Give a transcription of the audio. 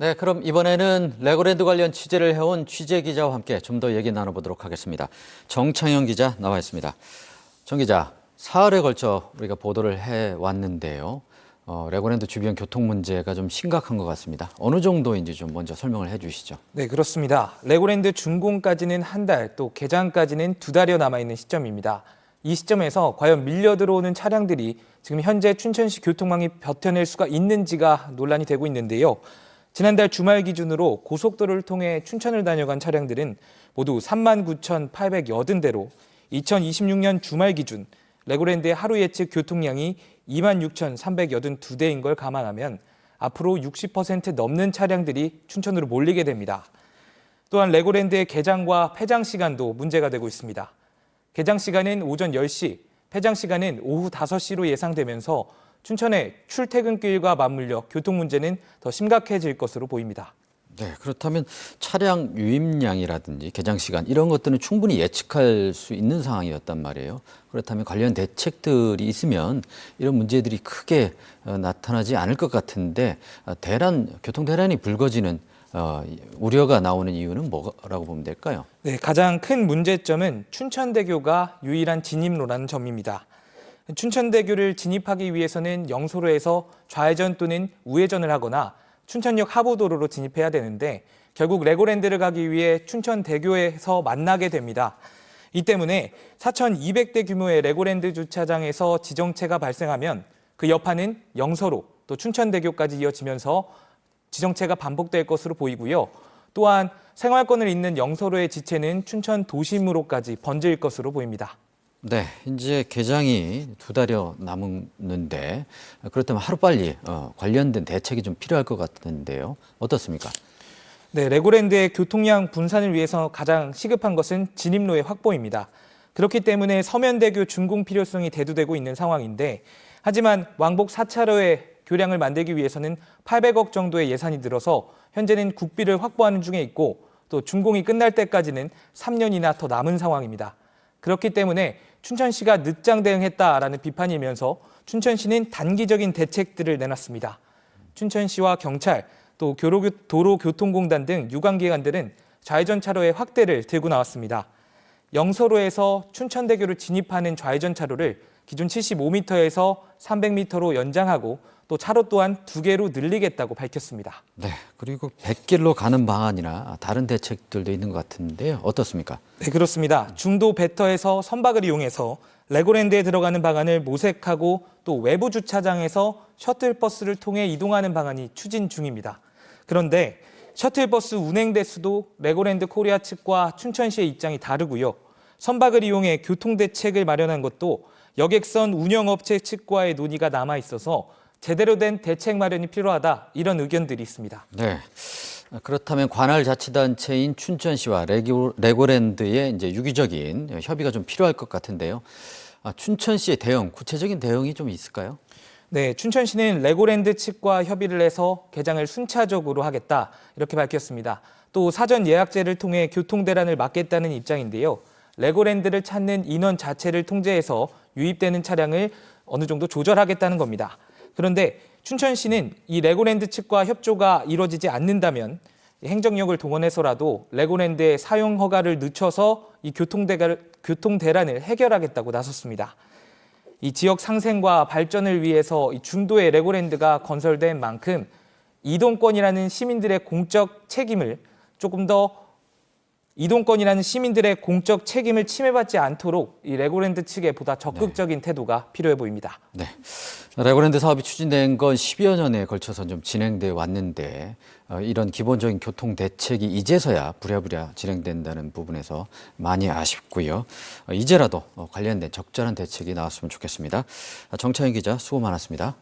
네, 그럼 이번에는 레고랜드 관련 취재를 해온 취재 기자와 함께 좀 더 얘기 나눠보도록 하겠습니다. 정창영 기자 나와 있습니다. 정 기자, 사흘에 걸쳐 우리가 보도를 해왔는데요. 레고랜드 주변 교통 문제가 좀 심각한 것 같습니다. 어느 정도인지 좀 먼저 설명을 해주시죠. 네, 그렇습니다. 레고랜드 준공까지는 한 달, 또 개장까지는 2달여 남아있는 시점입니다. 이 시점에서 과연 밀려 들어오는 차량들이 지금 현재 춘천시 교통망이 버텨낼 수가 있는지가 논란이 되고 있는데요. 지난달 주말 기준으로 고속도로를 통해 춘천을 다녀간 차량들은 모두 39,880대로 2026년 주말 기준 레고랜드의 하루 예측 교통량이 26,382대인 걸 감안하면 앞으로 60% 넘는 차량들이 춘천으로 몰리게 됩니다. 또한 레고랜드의 개장과 폐장 시간도 문제가 되고 있습니다. 개장 시간은 오전 10시, 폐장 시간은 오후 5시로 예상되면서 춘천의 출퇴근길과 맞물려 교통 문제는 더 심각해질 것으로 보입니다. 네, 그렇다면 차량 유입량이라든지 개장 시간 이런 것들은 충분히 예측할 수 있는 상황이었단 말이에요. 그렇다면 관련 대책들이 있으면 이런 문제들이 크게 나타나지 않을 것 같은데 교통 대란이 불거지는 우려가 나오는 이유는 뭐라고 보면 될까요? 네, 가장 큰 문제점은 춘천대교가 유일한 진입로라는 점입니다. 춘천대교를 진입하기 위해서는 영소로에서 좌회전 또는 우회전을 하거나 춘천역 하부도로로 진입해야 되는데 결국 레고랜드를 가기 위해 춘천대교에서 만나게 됩니다. 이 때문에 4,200대 규모의 레고랜드 주차장에서 지정체가 발생하면 그 여파는 영서로 또 춘천대교까지 이어지면서 지정체가 반복될 것으로 보이고요. 또한 생활권을 잇는 영서로의 지체는 춘천 도심으로까지 번질 것으로 보입니다. 네, 이제 개장이 2달여 남았는데 그렇다면 하루빨리 관련된 대책이 좀 필요할 것 같은데요. 어떻습니까? 네, 레고랜드의 교통량 분산을 위해서 가장 시급한 것은 진입로의 확보입니다. 그렇기 때문에 서면대교 준공 필요성이 대두되고 있는 상황인데 하지만 왕복 4차로의 교량을 만들기 위해서는 800억 정도의 예산이 들어서 현재는 국비를 확보하는 중에 있고 또 준공이 끝날 때까지는 3년이나 더 남은 상황입니다. 그렇기 때문에 춘천시가 늦장 대응했다라는 비판이면서 춘천시는 단기적인 대책들을 내놨습니다. 춘천시와 경찰, 또 도로교통공단 등 유관기관들은 좌회전 차로의 확대를 들고 나왔습니다. 영서로에서 춘천대교를 진입하는 좌회전 차로를 기존 75m에서 300m로 연장하고 또 차로 또한 2개로 늘리겠다고 밝혔습니다. 네, 그리고 100길로 가는 방안이나 다른 대책들도 있는 것 같은데요. 어떻습니까? 네, 그렇습니다. 중도 배터에서 선박을 이용해서 레고랜드에 들어가는 방안을 모색하고 또 외부 주차장에서 셔틀버스를 통해 이동하는 방안이 추진 중입니다. 그런데 셔틀버스 운행 대수도 레고랜드 코리아 측과 춘천시의 입장이 다르고요. 선박을 이용해 교통대책을 마련한 것도 여객선 운영업체 측과의 논의가 남아 있어서 제대로 된 대책 마련이 필요하다 이런 의견들이 있습니다. 네. 그렇다면 관할 자치단체인 춘천시와 레고랜드의 이제 유기적인 협의가 좀 필요할 것 같은데요. 춘천시의 구체적인 대응이 좀 있을까요? 네, 춘천시는 레고랜드 측과 협의를 해서 개장을 순차적으로 하겠다 이렇게 밝혔습니다. 또 사전 예약제를 통해 교통 대란을 막겠다는 입장인데요. 레고랜드를 찾는 인원 자체를 통제해서 유입되는 차량을 어느 정도 조절하겠다는 겁니다. 그런데 춘천시는 이 레고랜드 측과 협조가 이루어지지 않는다면 행정력을 동원해서라도 레고랜드의 사용 허가를 늦춰서 이 교통 대란을 해결하겠다고 나섰습니다. 이 지역 상생과 발전을 위해서 이 중도의 레고랜드가 건설된 만큼 이동권이라는 시민들의 공적 책임을 침해받지 않도록 이 레고랜드 측에 보다 적극적인 태도가 필요해 보입니다. 네. 레고랜드 사업이 추진된 건 10여 년에 걸쳐서 좀 진행돼 왔는데 이런 기본적인 교통 대책이 이제서야 부랴부랴 진행된다는 부분에서 많이 아쉽고요. 이제라도 관련된 적절한 대책이 나왔으면 좋겠습니다. 정창현 기자 수고 많았습니다.